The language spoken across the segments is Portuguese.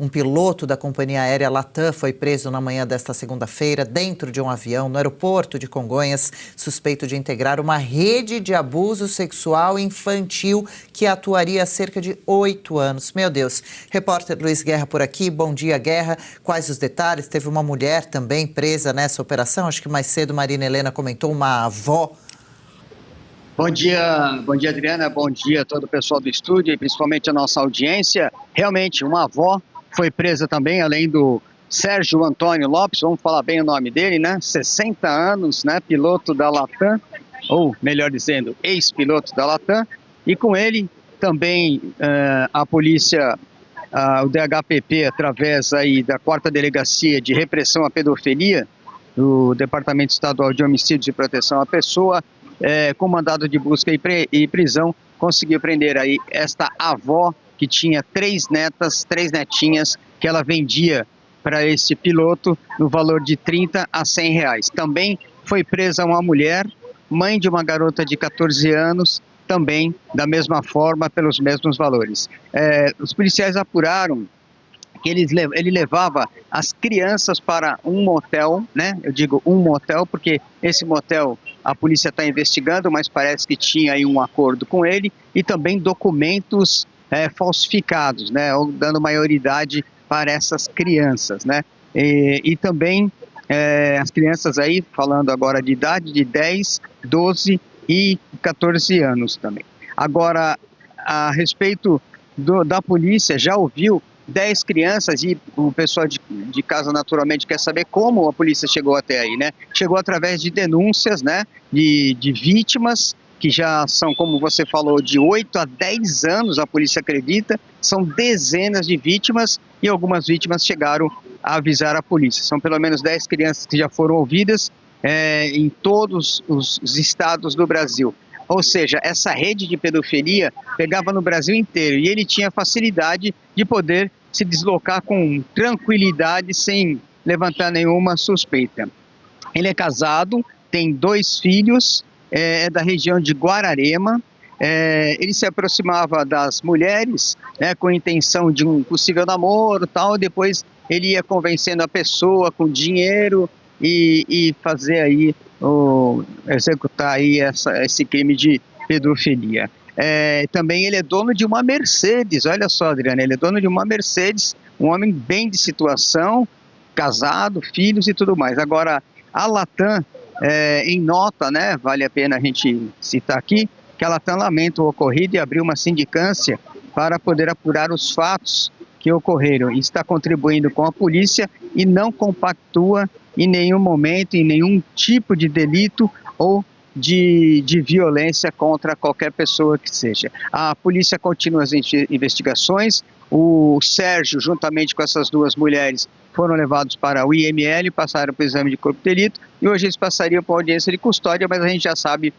Um piloto da companhia aérea Latam foi preso na manhã desta segunda-feira dentro de um avião no aeroporto de Congonhas, suspeito de integrar uma rede de abuso sexual infantil que atuaria há cerca de 8 anos. Meu Deus. Repórter Luiz Guerra por aqui. Bom dia, Guerra. Quais os detalhes? Teve uma mulher também presa nessa operação. Acho que mais cedo Marina Helena comentou, uma avó. Bom dia, Adriana, bom dia a todo o pessoal do estúdio e principalmente a nossa audiência. Realmente, uma avó foi presa também, além do Sérgio Antônio Lopes, vamos falar bem o nome dele, né? 60 anos, né? Piloto da Latam, ou melhor dizendo, ex-piloto da Latam. E com ele também a polícia, o DHPP, através aí da 4ª Delegacia de Repressão à Pedofilia, do Departamento Estadual de Homicídios e Proteção à Pessoa, com mandado de busca e prisão, conseguiu prender aí esta avó que tinha 3 netinhas, que ela vendia para esse piloto no valor de 30 a 100 reais. Também foi presa uma mulher, mãe de uma garota de 14 anos, também da mesma forma, pelos mesmos valores. Os policiais apuraram que ele levava as crianças para um motel, né? Eu digo um motel porque esse motel a polícia está investigando, mas parece que tinha aí um acordo com ele, e também documentos falsificados, né? Ou dando maioridade para essas crianças, né? E também as crianças aí, falando agora de idade de 10, 12 e 14 anos também. Agora, a respeito da polícia, já ouviu 10 crianças, e o pessoal de casa naturalmente quer saber como a polícia chegou até aí, né? Chegou através de denúncias, né? De vítimas, que já são, como você falou, de 8 a 10 anos, a polícia acredita, são dezenas de vítimas, e algumas vítimas chegaram a avisar a polícia. São pelo menos 10 crianças que já foram ouvidas em todos os estados do Brasil. Ou seja, essa rede de pedofilia pegava no Brasil inteiro, e ele tinha facilidade de poder se deslocar com tranquilidade, sem levantar nenhuma suspeita. Ele é casado, tem 2 filhos, é da região de Guararema. Ele se aproximava das mulheres, né, com a intenção de um possível namoro, tal. Depois ele ia convencendo a pessoa com dinheiro e fazer aí, executar aí esse crime de pedofilia. Também ele é dono de uma Mercedes, olha só, Adriana, ele é dono de uma Mercedes, um homem bem de situação, casado, filhos e tudo mais. Agora, a Latam, em nota, né, vale a pena a gente citar aqui, que a Latam lamenta o ocorrido e abriu uma sindicância para poder apurar os fatos que ocorreram, e está contribuindo com a polícia e não compactua em nenhum momento, em nenhum tipo de delito ou de violência contra qualquer pessoa que seja. A polícia continua as investigações. O Sérgio, juntamente com essas 2 mulheres, foram levados para o IML, passaram para o exame de corpo de delito, e hoje eles passariam para a audiência de custódia, mas a gente já sabe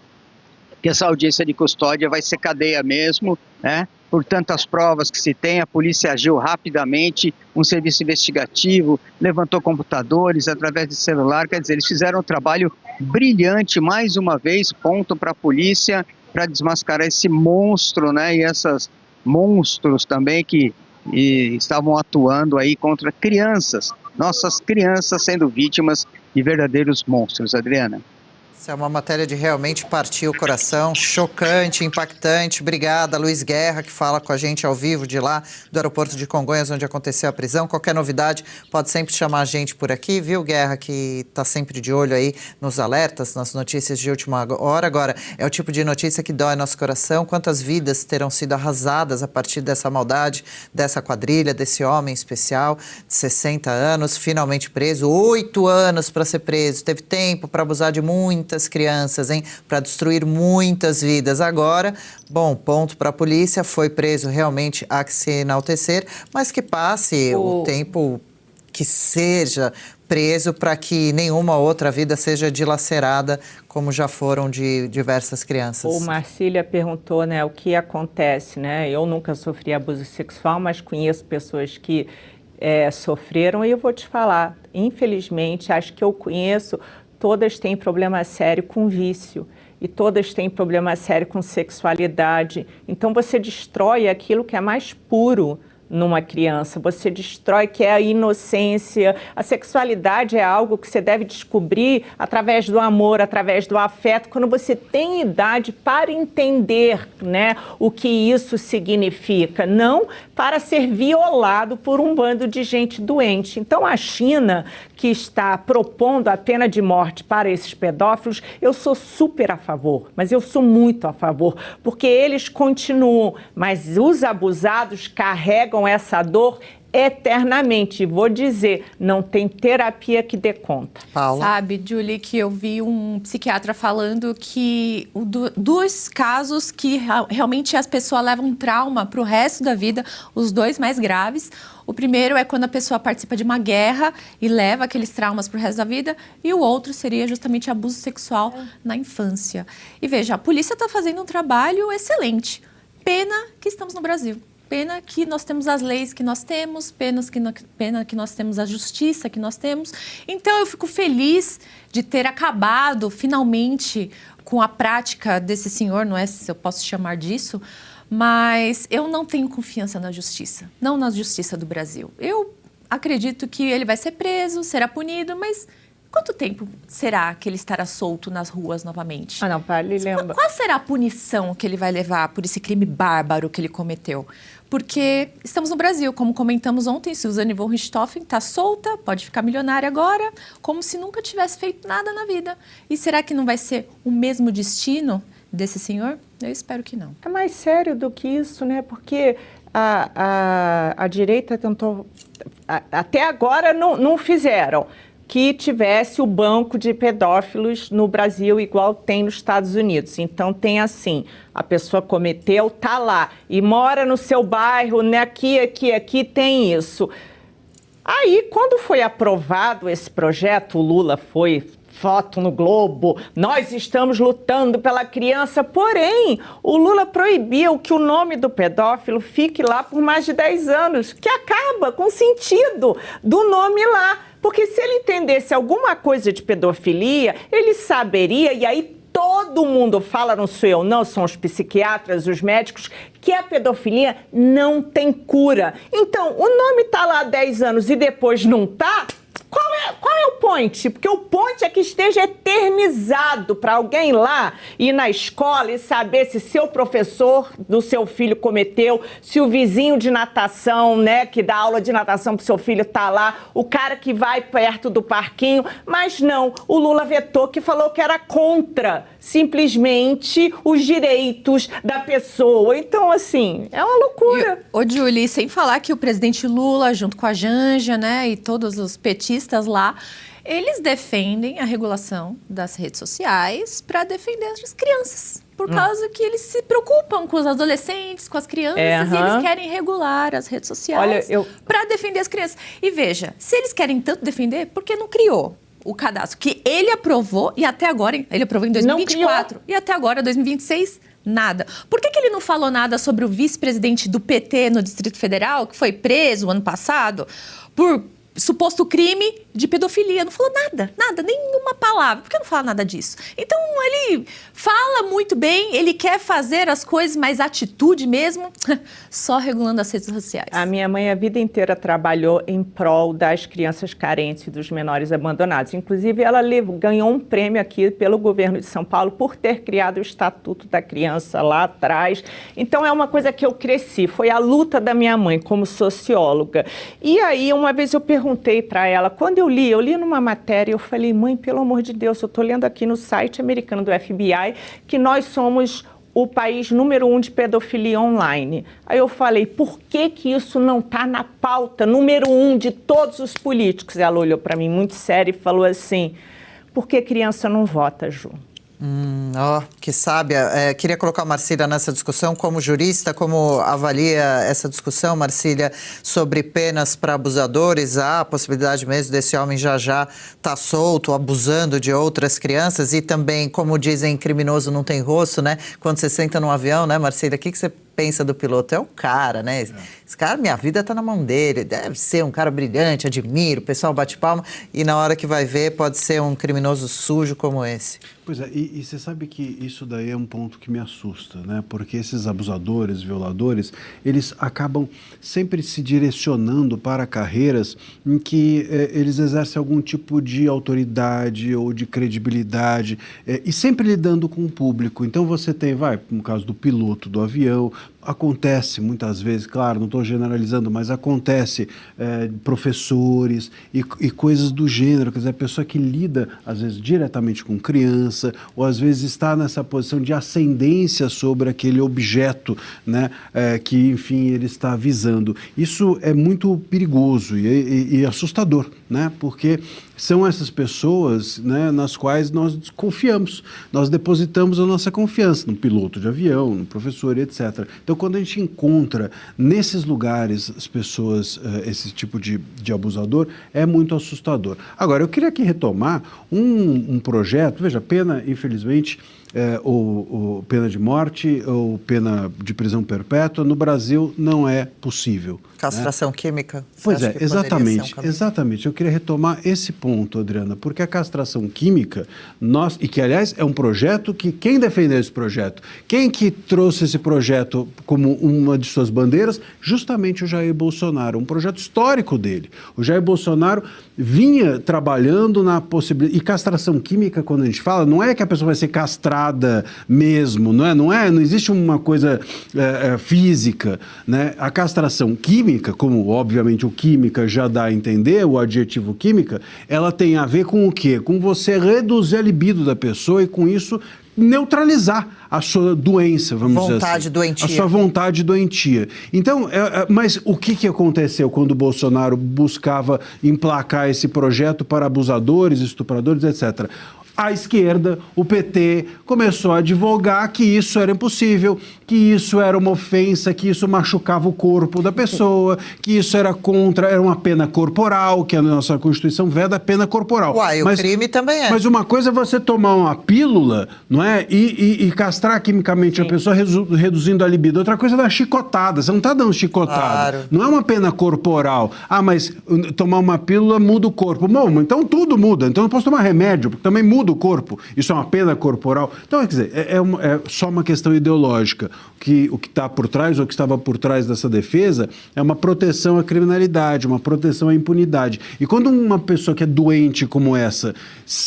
que essa audiência de custódia vai ser cadeia mesmo, né? Por tantas provas que se tem, a polícia agiu rapidamente, um serviço investigativo, levantou computadores através de celular, quer dizer, eles fizeram um trabalho brilhante, mais uma vez, ponto para a polícia, para desmascarar esse monstro, né? E esses monstros também que estavam atuando aí contra crianças, nossas crianças sendo vítimas de verdadeiros monstros, Adriana. Isso é uma matéria de realmente partir o coração, chocante, impactante. Obrigada, Luiz Guerra, que fala com a gente ao vivo de lá, do aeroporto de Congonhas, onde aconteceu a prisão. Qualquer novidade, pode sempre chamar a gente por aqui, viu, Guerra, que está sempre de olho aí nos alertas, nas notícias de última hora. Agora, é o tipo de notícia que dói nosso coração. Quantas vidas terão sido arrasadas a partir dessa maldade, dessa quadrilha, desse homem especial de 60 anos, finalmente preso, 8 anos para ser preso, teve tempo para abusar de muitas crianças, hein? Para destruir muitas vidas. Agora, bom, ponto para a polícia, foi preso, realmente há que se enaltecer, mas que passe o tempo que seja preso para que nenhuma outra vida seja dilacerada, como já foram de diversas crianças. O Marcília perguntou, né, o que acontece, né? Eu nunca sofri abuso sexual, mas conheço pessoas que sofreram, e eu vou te falar, infelizmente, acho que eu conheço, todas têm problema sério com vício, e todas têm problema sério com sexualidade. Então você destrói aquilo que é mais puro numa criança, você destrói que é a inocência. A sexualidade é algo que você deve descobrir através do amor, através do afeto, quando você tem idade para entender, né, o que isso significa, não para ser violado por um bando de gente doente. Então, a China, que está propondo a pena de morte para esses pedófilos, eu sou super a favor, mas eu sou muito a favor, porque eles continuam, mas os abusados carregam essa dor eternamente. Vou dizer, não tem terapia que dê conta. Paula? Sabe, Julie, que eu vi um psiquiatra falando que dos casos que realmente as pessoas levam trauma para o resto da vida, os dois mais graves. O primeiro é quando a pessoa participa de uma guerra e leva aqueles traumas para o resto da vida. E o outro seria justamente abuso sexual na infância. E veja, a polícia está fazendo um trabalho excelente. Pena que estamos no Brasil. Pena que nós temos as leis que nós temos, pena que nós temos a justiça que nós temos. Então, eu fico feliz de ter acabado, finalmente, com a prática desse senhor, não é se eu posso chamar disso, mas eu não tenho confiança na justiça, não na justiça do Brasil. Eu acredito que ele vai ser preso, será punido, mas quanto tempo será que ele estará solto nas ruas novamente? Ah, não, vale, lembra. Qual será a punição que ele vai levar por esse crime bárbaro que ele cometeu? Porque estamos no Brasil, como comentamos ontem, Suzane von Richthofen está solta, pode ficar milionária agora, como se nunca tivesse feito nada na vida. E será que não vai ser o mesmo destino desse senhor? Eu espero que não. É mais sério do que isso, né? Porque a direita tentou... Até agora não fizeram que tivesse o banco de pedófilos no Brasil igual tem nos Estados Unidos. Então tem assim, a pessoa cometeu, tá lá, e mora no seu bairro, né? Aqui tem isso. Aí, quando foi aprovado esse projeto, o Lula foi... foto no Globo, nós estamos lutando pela criança, porém, o Lula proibiu que o nome do pedófilo fique lá por mais de 10 anos, que acaba com o sentido do nome lá. Porque se ele entendesse alguma coisa de pedofilia, ele saberia, e aí todo mundo fala, não sou eu não, são os psiquiatras, os médicos, que a pedofilia não tem cura. Então, o nome está lá há 10 anos e depois não está... Qual é o point? Porque o point é que esteja eternizado para alguém lá ir na escola e saber se seu professor do seu filho cometeu, se o vizinho de natação, né, que dá aula de natação pro seu filho está lá, o cara que vai perto do parquinho, mas não, o Lula vetou, que falou que era contra simplesmente os direitos da pessoa. Então, assim, é uma loucura. Ô, Julie, sem falar que o presidente Lula, junto com a Janja, né, e todos os petistas lá, eles defendem a regulação das redes sociais para defender as crianças. Por causa que eles se preocupam com os adolescentes, com as crianças, e eles querem regular as redes sociais para defender as crianças. E veja, se eles querem tanto defender, por que não criou o cadastro? Que ele aprovou, e até agora, ele aprovou em 2024, e até agora, 2026, nada. Por que ele não falou nada sobre o vice-presidente do PT no Distrito Federal, que foi preso ano passado por suposto crime de pedofilia? Não falou nada, nenhuma palavra. Por que não fala nada disso? Então, ele fala muito bem, ele quer fazer as coisas, mas atitude mesmo, só regulando as redes sociais. A minha mãe a vida inteira trabalhou em prol das crianças carentes e dos menores abandonados. Inclusive, ela ganhou um prêmio aqui pelo governo de São Paulo por ter criado o Estatuto da Criança lá atrás. Então, é uma coisa que eu cresci, foi a luta da minha mãe como socióloga. E aí, uma vez eu perguntei para ela, quando eu li numa matéria, eu falei, mãe, pelo amor de Deus, eu estou lendo aqui no site americano do FBI que nós somos o país número 1 de pedofilia online. Aí eu falei, por que isso não está na pauta número 1 de todos os políticos? Ela olhou para mim muito séria e falou assim, porque criança não vota, Ju. Que sábia. Queria colocar a Marcília nessa discussão como jurista, como avalia essa discussão, Marcília, sobre penas para abusadores. Há a possibilidade mesmo desse homem já estar solto, abusando de outras crianças, e também, como dizem, criminoso não tem rosto, né? Quando você senta num avião, né, Marcília, o que você pensa do piloto? É o cara, né? Esse cara, minha vida está na mão dele, deve ser um cara brilhante, admiro, o pessoal bate palma, e na hora que vai ver pode ser um criminoso sujo como esse. Pois é, e você sabe que isso daí é um ponto que me assusta, né? Porque esses abusadores, violadores, eles acabam sempre se direcionando para carreiras em que eles exercem algum tipo de autoridade ou de credibilidade e sempre lidando com o público. Então você tem, no caso do piloto do avião, acontece muitas vezes, claro, não estou generalizando, mas acontece professores e coisas do gênero, quer dizer, a pessoa que lida, às vezes, diretamente com criança, ou às vezes está nessa posição de ascendência sobre aquele objeto, né, que, enfim, ele está visando. Isso é muito perigoso e assustador, né, porque são essas pessoas, né, nas quais nós confiamos, nós depositamos a nossa confiança no piloto de avião, no professor, etc. Então, quando a gente encontra nesses lugares as pessoas, esse tipo de abusador, é muito assustador. Agora, eu queria aqui retomar um projeto, veja, pena, infelizmente, ou pena de morte ou pena de prisão perpétua, no Brasil não é possível. Castração química? Pois é, exatamente. Eu queria retomar esse ponto, Adriana, porque a castração química, e que, aliás, é um projeto que quem defendeu esse projeto? Quem que trouxe esse projeto como uma de suas bandeiras? Justamente o Jair Bolsonaro, um projeto histórico dele. O Jair Bolsonaro vinha trabalhando na possibilidade... E castração química, quando a gente fala, não é que a pessoa vai ser castrada mesmo, não existe uma coisa física, né? A castração química, como obviamente o química já dá a entender, o adjetivo química, ela tem a ver com o quê? Com você reduzir a libido da pessoa e com isso neutralizar a sua doença, vamos dizer assim. Vontade doentia. A sua vontade doentia. Então, mas o que aconteceu quando o Bolsonaro buscava emplacar esse projeto para abusadores, estupradores, etc.? A esquerda, o PT, começou a advogar que isso era impossível, que isso era uma ofensa, que isso machucava o corpo da pessoa, que isso era uma pena corporal, que a nossa Constituição veda a pena corporal. O crime também é. Mas uma coisa é você tomar uma pílula, não é? E castrar quimicamente a pessoa, reduzindo a libido. Outra coisa é dar chicotada. Você não está dando chicotada. Claro. Não é uma pena corporal. mas tomar uma pílula muda o corpo. Bom, então tudo muda. Então eu posso tomar remédio, porque também muda o corpo. Isso é uma pena corporal. Então, quer dizer, é só uma questão ideológica. O que está por trás, ou que estava por trás dessa defesa, é uma proteção à criminalidade, uma proteção à impunidade. E quando uma pessoa que é doente como essa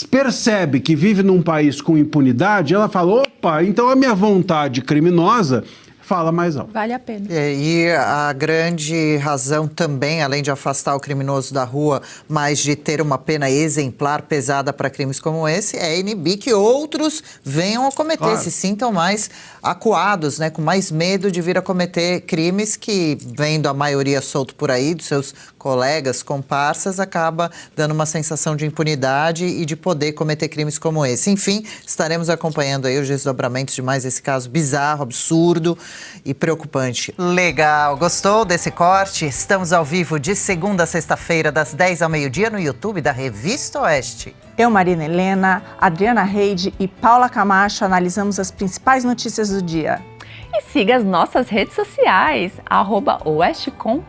percebe que vive num país com impunidade, ela fala, opa, então a minha vontade criminosa fala mais alto. Vale a pena. E a grande razão também, além de afastar o criminoso da rua, mas de ter uma pena exemplar pesada para crimes como esse, é inibir que outros venham a cometer, se sintam mais acuados, né, com mais medo de vir a cometer crimes que, vendo a maioria solto por aí, dos seus colegas, comparsas, acaba dando uma sensação de impunidade e de poder cometer crimes como esse. Enfim, estaremos acompanhando aí os desdobramentos de mais esse caso bizarro, absurdo e preocupante. Legal, gostou desse corte? Estamos ao vivo de segunda a sexta-feira, das 10 ao meio-dia, no YouTube da Revista Oeste. Eu, Marina Helena, Adriana Reide e Paula Camacho analisamos as principais notícias do dia. E siga as nossas redes sociais, @oestcom.elas.